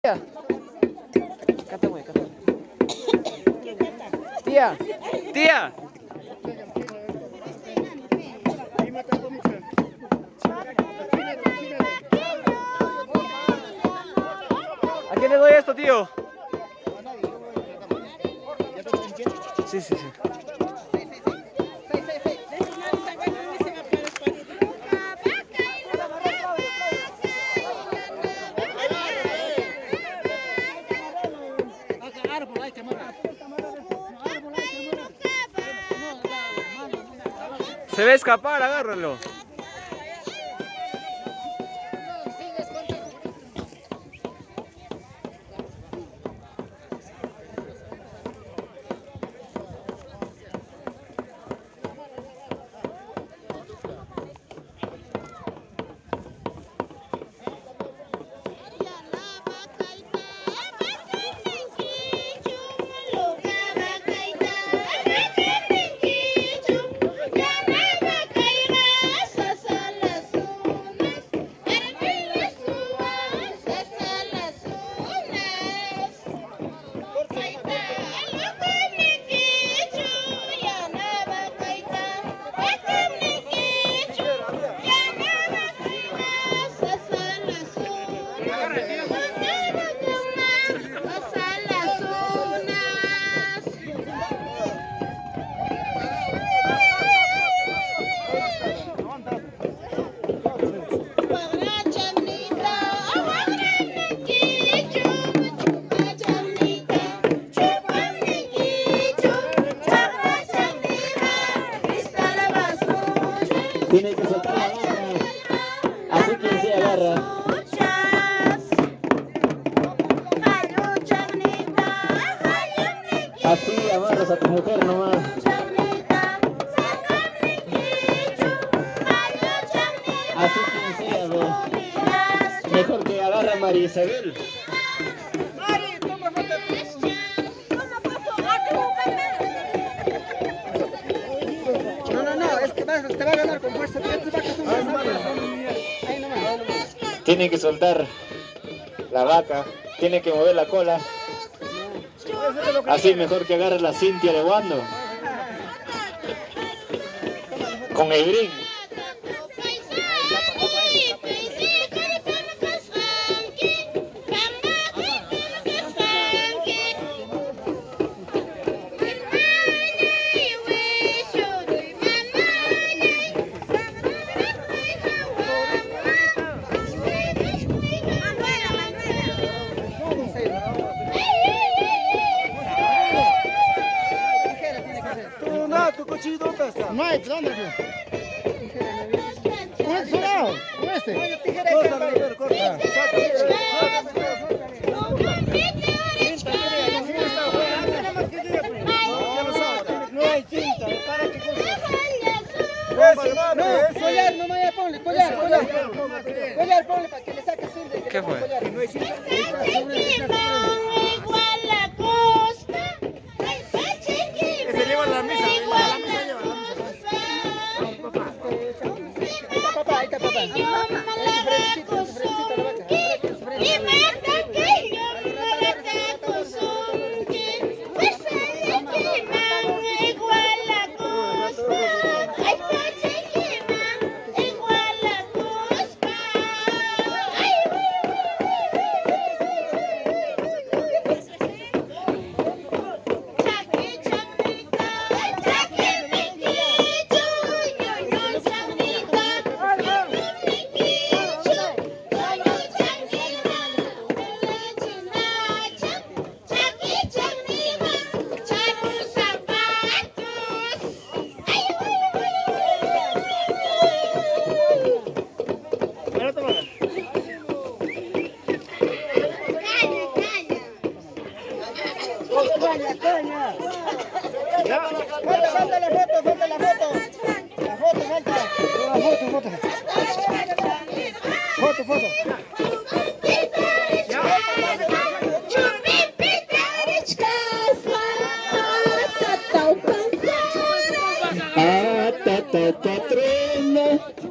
Tía, canta, güey, canta. Tía, tía. ¿A quién le doy esto, tío? Sí, sí, sí. Se va a escapar, agárralo. Tiene que soltar la barra, así quien se agarra. Así amarras a tu mujer nomás. Así quien sea, ve. Mejor que agarra a María Isabel. No, es que te va a ganar con fuerza. Tiene que soltar la vaca, tiene que mover la cola. Así mejor que agarre la Cintia de Wando. Con el brin. No hay, ¿dónde? ¿Con este sonado? ¿Con este? Corta, corta. No hay cinta, ¿para qué cosa? No, collar, no me ponle, collar. Collar, ponle para que le saques cinta. ¿Qué fue? No hay cinta. Se lleva la mesa, Ahí está papá. Caña. Falta la foto. La foto falta. Foto.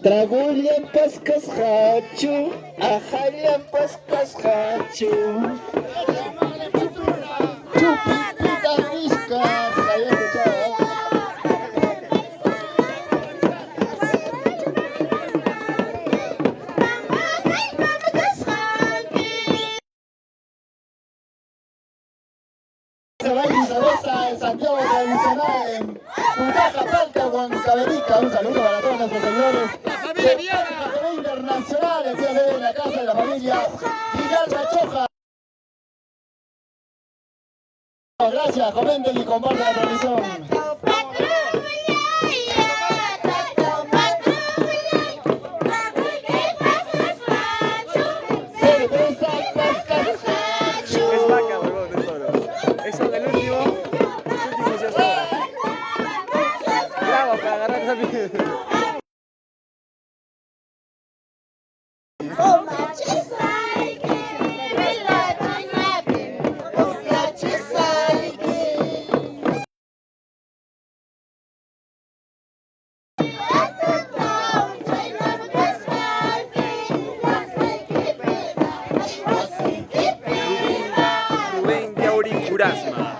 Tragulyan paskas hachu, ahalyan paskas hachu. de Santiago tradicional en Putaja, Palca, Huancavelica. Un saludo para todos nuestros señores. La familia Viana. Internacional, el día de hoy en la casa de la familia Villalba Choja. Gracias, comenten y compartan la transmisión. Es vaca, huevón, de toro. Eso del último se hasta ahora. Bravo, para agarrar también. Rubén de Auricurasma.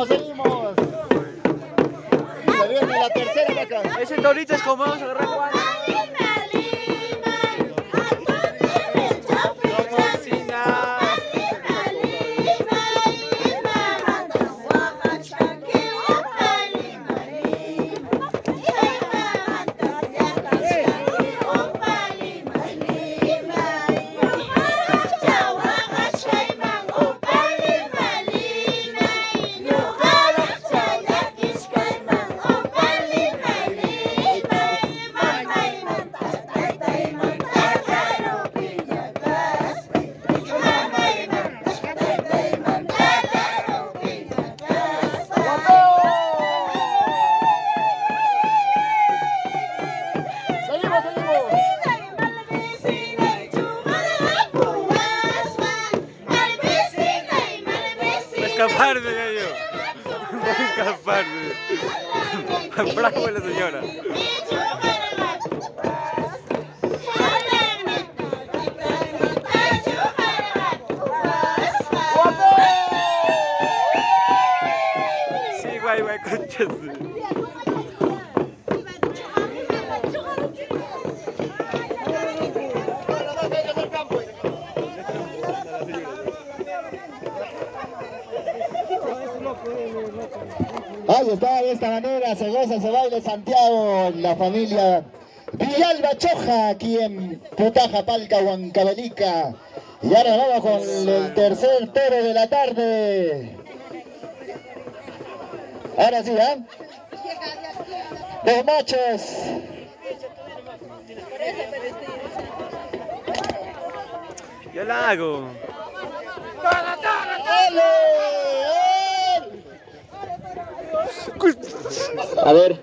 Seguimos. Se viene la tercera vaca. Ese torito es como vamos a agarrar Juan. Escapar de ello. Voy a escapar de. Bravo la señora. Sí, guay, conchas. Ahí está, de esta manera se goza, se baila Santiago, la familia Villalba Choja, aquí en Putaja, Palca, Huancavelica. Y ahora vamos con el tercer toro de la tarde. Ahora sí, ¿eh? Los machos. Yo la hago. A ver.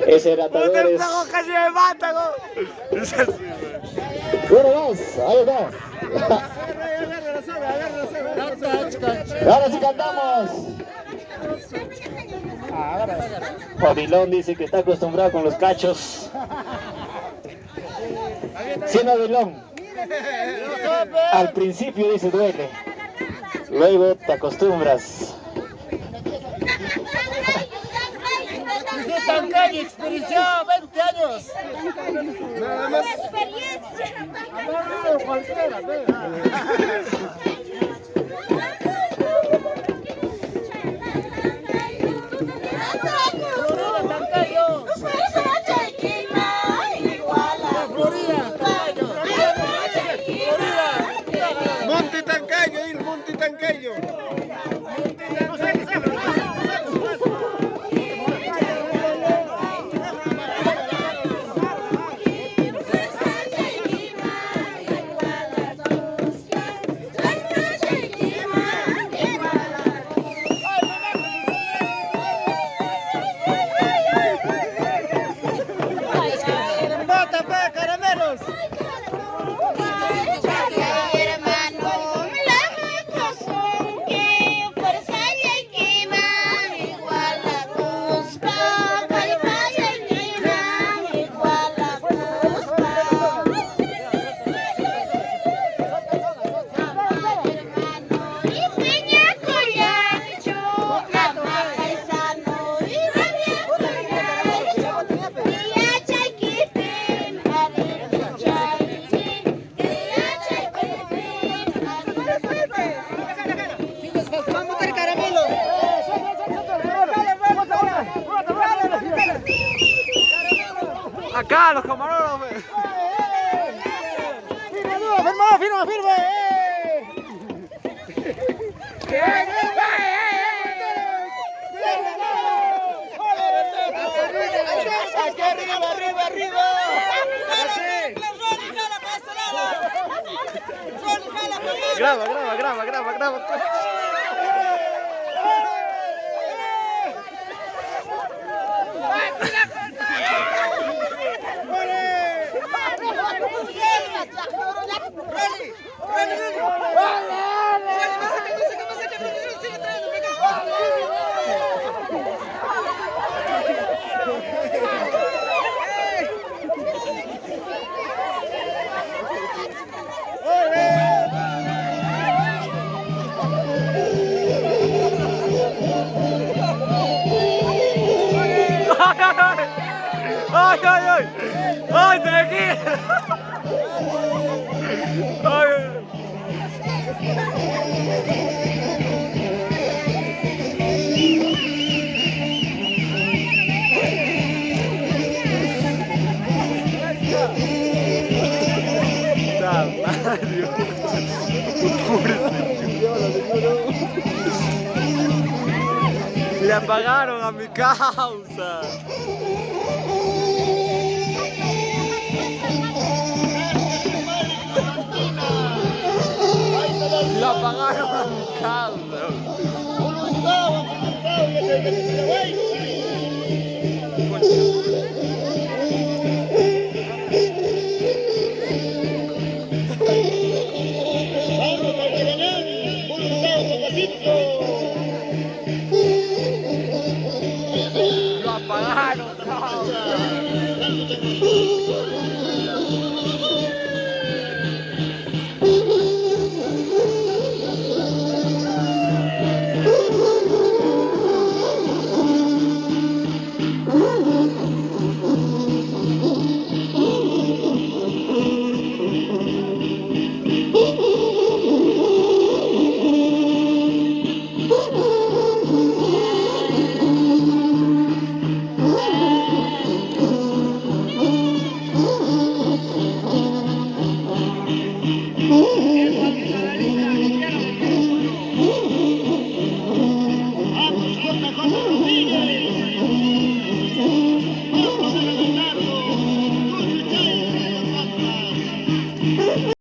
Ese era Tadores. Casi me mata, go. Bueno, vamos, ahí está. Ahora sí cantamos. Pabilón dice que está acostumbrado con los cachos. Sí, Pabilón. Al principio dice duele. Luego te acostumbras. Tancaño, experiencia, 20 años. Nada más. Cualquiera, Monte Tancayo, el Monte Tancayo. Acá, los camarógrafos. Firma, firme. Aquí arriba. Graba. ¡Ay, de aquí! ¡Ay! Le apagaron a mi causa. Le apagaron a mi causa. Lo apagaron,